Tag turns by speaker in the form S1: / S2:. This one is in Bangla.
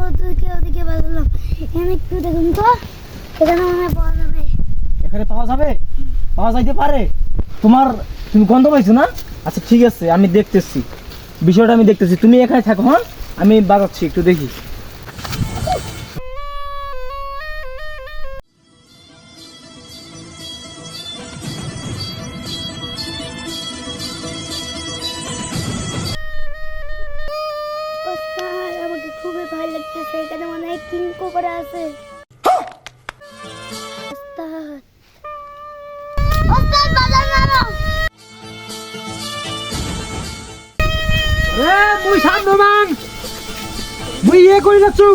S1: ওদিকে বাজলাম। এখানে একটু দেখুন তো, এখানে মনে হয় পাওয়া যাবে।
S2: এখানে পাওয়া যাবে? পাওয়া যাইতে পারে। তুমি গন্ধ পাইছো না? আচ্ছা ঠিক আছে, আমি দেখতেছি, বিষয়টা আমি দেখতেছি। তুমি এখানে থাকো, হ্যাঁ, আমি বাজাচ্ছি, একটু দেখি।
S1: ওস্তাদ, আমাকে খুবই ভয় লাগতেছে, এখানে মনে হয় কিংকোবরা আছে। ওস্তাদ, ওস্তাদ বাজার মারো।
S2: মুই সামনে মান, মুই করি যাচ্ছু।